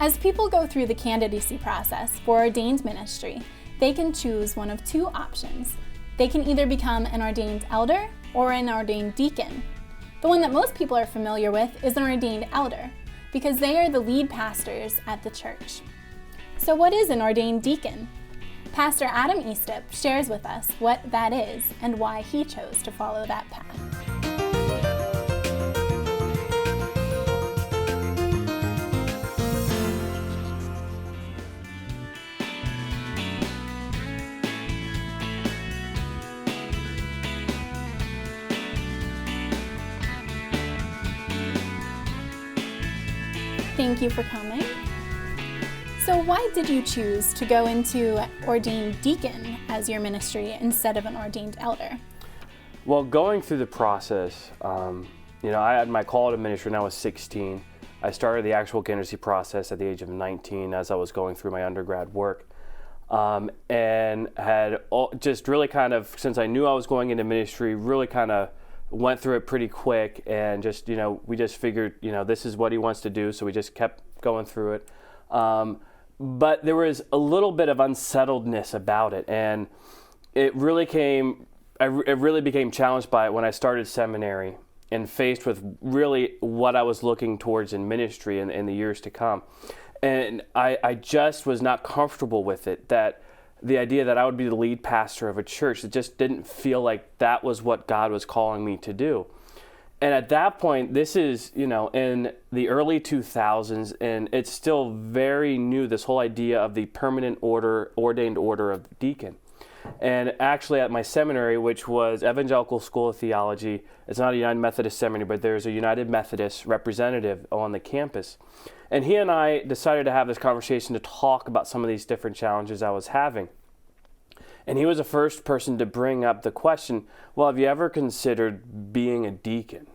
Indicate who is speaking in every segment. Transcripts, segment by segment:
Speaker 1: As people go through the candidacy process for ordained ministry, they can choose one of two options. They can either become an ordained elder or an ordained deacon. The one that most people are familiar with is an ordained elder, because they are the lead pastors at the church. So what is an ordained deacon? Pastor Adam Estep shares with us what that is and why he chose to follow that path. Thank you for coming. So why did you choose to go into ordained deacon as your ministry instead of an ordained elder?
Speaker 2: Well, going through the process, I had my call to ministry when I was 16. I started the actual candidacy process at the age of 19 as I was going through my undergrad work. And had just really kind of, since I knew I was going into ministry, really kind of went through it pretty quick and just, we just figured, this is what he wants to do. So we just kept going through it. But there was a little bit of unsettledness about it. And it really became challenged by it when I started seminary and faced with really what I was looking towards in ministry in the years to come. And I just was not comfortable with it, that the idea that I would be the lead pastor of a church, it just didn't feel like that was what God was calling me to do. And at that point, this is, in the early 2000s, and it's still very new, this whole idea of the permanent order, ordained order of deacon. And actually at my seminary, which was Evangelical School of Theology, it's not a United Methodist seminary, but there's a United Methodist representative on the campus. And he and I decided to have this conversation to talk about some of these different challenges I was having. And he was the first person to bring up the question, well, have you ever considered being a deacon?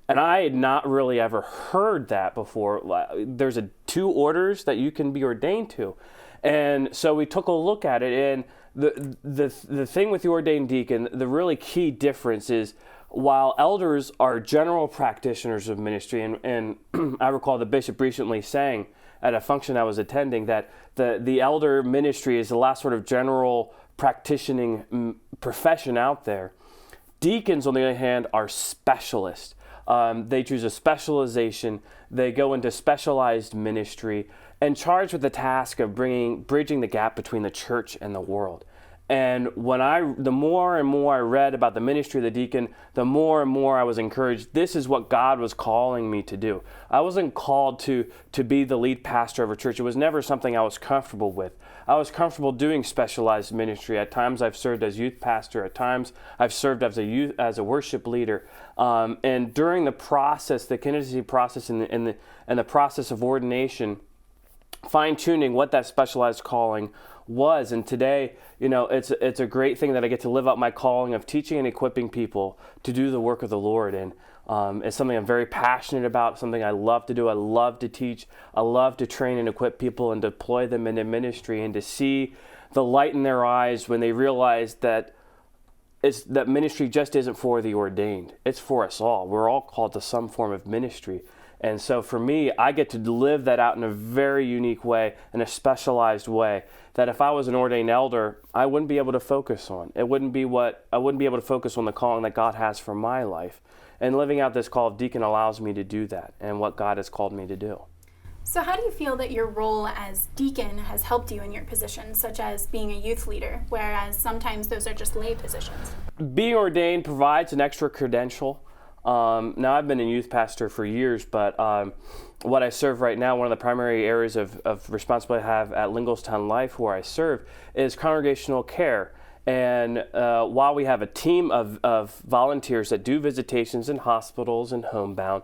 Speaker 2: And I had not really ever heard that before. There's two orders that you can be ordained to. And so we took a look at it, and the thing with the ordained deacon, the really key difference is, while elders are general practitioners of ministry, and I recall the bishop recently saying at a function I was attending that the elder ministry is the last sort of general practicing profession out there. Deacons, on the other hand, are specialists. They choose a specialization. They go into specialized ministry and charged with the task of bridging the gap between the church and the world. And the more and more I read about the ministry of the deacon, the more and more I was encouraged. This is what God was calling me to do. I wasn't called to be the lead pastor of a church. It was never something I was comfortable with. I was comfortable doing specialized ministry. At times I've served as youth pastor. At times I've served as a worship leader. And during the process, the candidacy process and the process of ordination, fine-tuning what that specialized calling was. And today, it's a great thing that I get to live out my calling of teaching and equipping people to do the work of the Lord. And it's something I'm very passionate about, something I love to do. I love to teach. I love to train and equip people and deploy them into ministry, and to see the light in their eyes when they realize that that ministry just isn't for the ordained. It's for us all. We're all called to some form of ministry. And so for me, I get to live that out in a very unique way, in a specialized way, that if I was an ordained elder, I wouldn't be able to focus on. I wouldn't be able to focus on the calling that God has for my life. And living out this call of deacon allows me to do that, and what God has called me to do.
Speaker 1: So how do you feel that your role as deacon has helped you in your position, such as being a youth leader, whereas sometimes those are just lay positions?
Speaker 2: Being ordained provides an extra credential. Now, I've been a youth pastor for years, but what I serve right now, one of the primary areas of responsibility I have at Linglestown Life, where I serve, is congregational care. And while we have a team of volunteers that do visitations in hospitals and homebound,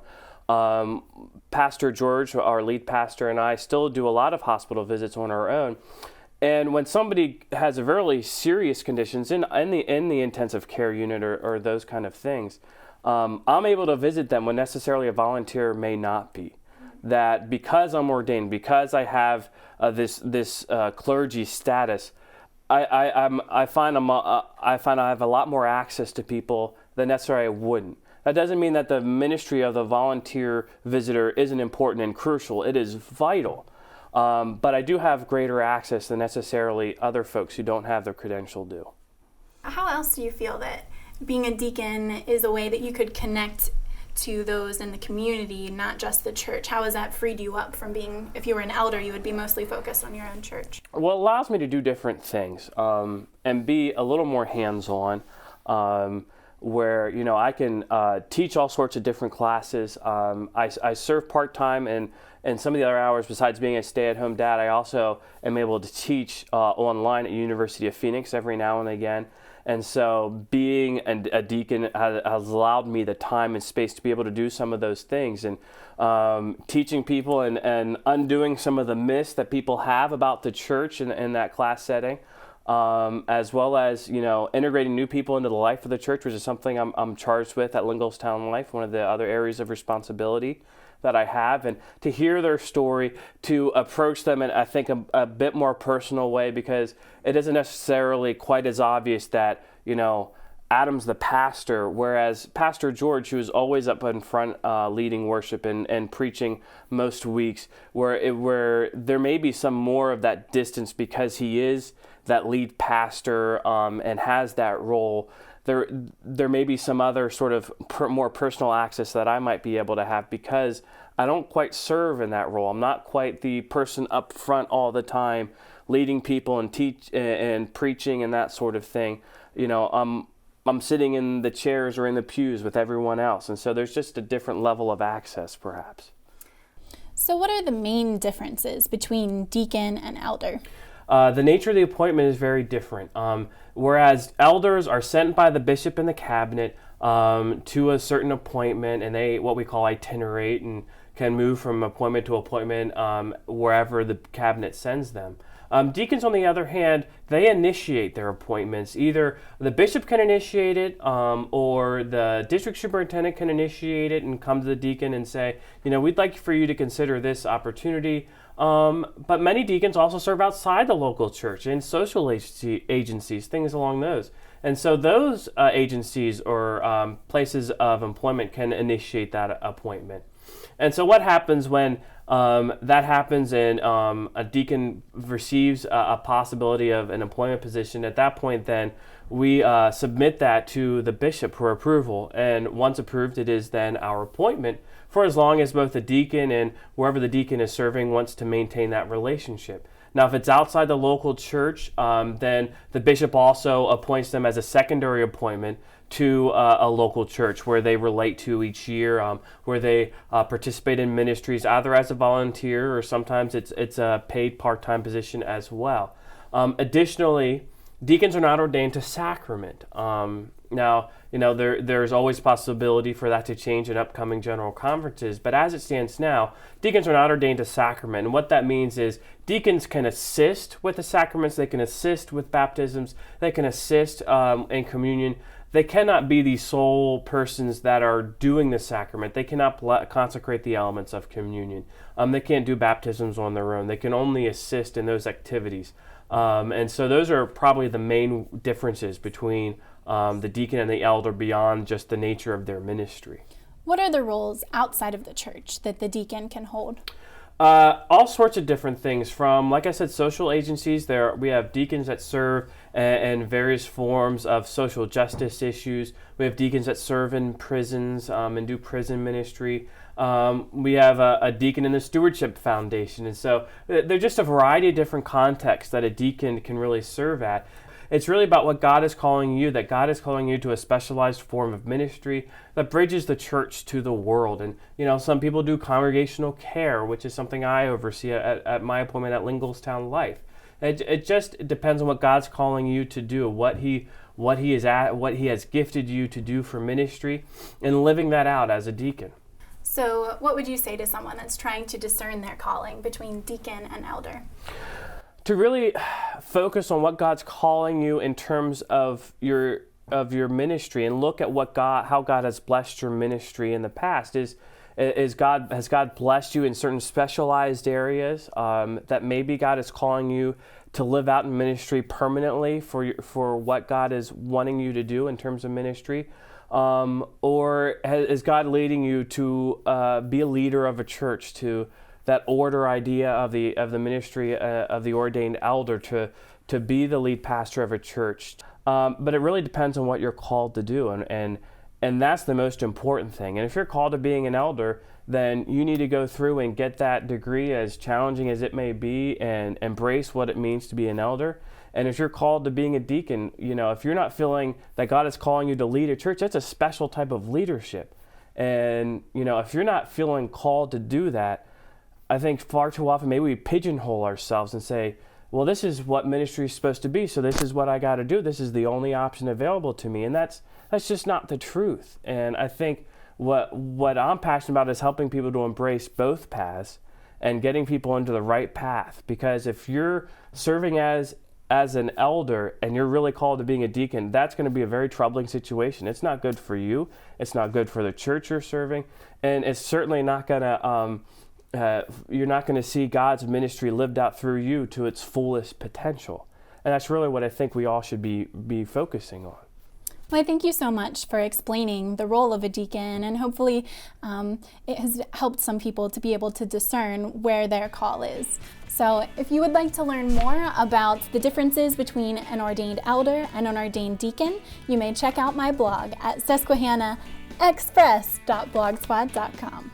Speaker 2: Pastor George, our lead pastor, and I still do a lot of hospital visits on our own. And when somebody has a very serious conditions in the intensive care unit or those kind of things, I'm able to visit them when necessarily a volunteer may not be. That because I'm ordained, because I have this clergy status, I find I have a lot more access to people than necessarily I wouldn't. That doesn't mean that the ministry of the volunteer visitor isn't important and crucial. It is vital. But I do have greater access than necessarily other folks who don't have the credential do.
Speaker 1: How else do you feel that being a deacon is a way that you could connect to those in the community, not just the church? How has that freed you up from being, if you were an elder, you would be mostly focused on your own church?
Speaker 2: Well, it allows me to do different things and be a little more hands-on, where, you know, I can teach all sorts of different classes. I serve part-time, and some of the other hours, besides being a stay-at-home dad, I also am able to teach online at University of Phoenix every now and again. And so being a deacon has allowed me the time and space to be able to do some of those things, and teaching people and undoing some of the myths that people have about the church in that class setting, as well as, you know, integrating new people into the life of the church, which is something I'm charged with at Lingostown Life, one of the other areas of responsibility that I have, and to hear their story, to approach them in, I think, a bit more personal way, because it isn't necessarily quite as obvious that, you know, Adam's the pastor, whereas Pastor George, who is always up in front leading worship and preaching most weeks, where there may be some more of that distance because he is that lead pastor and has that role. There may be some other sort of more personal access that I might be able to have, because I don't quite serve in that role. I'm not quite the person up front all the time, leading people and teach and preaching and that sort of thing. You know, I'm sitting in the chairs or in the pews with everyone else, and so there's just a different level of access, perhaps.
Speaker 1: So what are the main differences between deacon and elder?
Speaker 2: The nature of the appointment is very different. Whereas elders are sent by the bishop and the cabinet to a certain appointment, and they what we call itinerate and can move from appointment to appointment wherever the cabinet sends them. Deacons, on the other hand, they initiate their appointments. Either the bishop can initiate it, or the district superintendent can initiate it and come to the deacon and say, you know, we'd like for you to consider this opportunity. But many deacons also serve outside the local church in social agencies, things along those. And so those agencies or places of employment can initiate that appointment. And so what happens when that happens and a deacon receives a possibility of an employment position? At that point, then, we submit that to the bishop for approval. And once approved, it is then our appointment for as long as both the deacon and wherever the deacon is serving wants to maintain that relationship. Now, if it's outside the local church, then the bishop also appoints them as a secondary appointment to a local church where they relate to each year, where they participate in ministries either as a volunteer or sometimes it's a paid part-time position as well. Additionally, deacons are not ordained to sacrament. Now, you know, there's always possibility for that to change in upcoming general conferences, but as it stands now, deacons are not ordained to sacrament. And what that means is deacons can assist with the sacraments, they can assist with baptisms, they can assist in communion. They cannot be the sole persons that are doing the sacrament. They cannot consecrate the elements of communion. They can't do baptisms on their own. They can only assist in those activities. And so those are probably the main differences between the deacon and the elder beyond just the nature of their ministry.
Speaker 1: What are the roles outside of the church that the deacon can hold?
Speaker 2: All sorts of different things, from, like I said, social agencies. We have deacons that serve in various forms of social justice issues. We have deacons that serve in prisons and do prison ministry. We have a deacon in the Stewardship Foundation. And so there's just a variety of different contexts that a deacon can really serve at. It's really about what God is calling you, that God is calling you to a specialized form of ministry that bridges the church to the world. And, you know, some people do congregational care, which is something I oversee at my appointment at Lingostown Life. It just depends on what God's calling you to do, what he has gifted you to do for ministry, and living that out as a deacon.
Speaker 1: So what would you say to someone that's trying to discern their calling between deacon and elder?
Speaker 2: To really focus on what God's calling you in terms of your ministry, and look at how God has blessed your ministry in the past. Has God blessed you in certain specialized areas that maybe God is calling you to live out in ministry permanently for what God is wanting you to do in terms of ministry? Or is God leading you to be a leader of a church, to that order idea of the ministry of the ordained elder to be the lead pastor of a church. But it really depends on what you're called to do, and that's the most important thing. And if you're called to being an elder, then you need to go through and get that degree, as challenging as it may be, and embrace what it means to be an elder. And if you're called to being a deacon, if you're not feeling that God is calling you to lead a church, that's a special type of leadership. And, if you're not feeling called to do that, I think far too often maybe we pigeonhole ourselves and say, well, this is what ministry is supposed to be, so this is what I got to do. This is the only option available to me. And that's just not the truth. And I think what I'm passionate about is helping people to embrace both paths and getting people into the right path. Because if you're serving as an elder and you're really called to being a deacon, that's going to be a very troubling situation. It's not good for you. It's not good for the church you're serving. And it's certainly not going to, you're not going to see God's ministry lived out through you to its fullest potential. And that's really what I think we all should be focusing on.
Speaker 1: Well, I thank you so much for explaining the role of a deacon, and hopefully it has helped some people to be able to discern where their call is. So if you would like to learn more about the differences between an ordained elder and an ordained deacon, you may check out my blog at SusquehannaXpress.blogspot.com.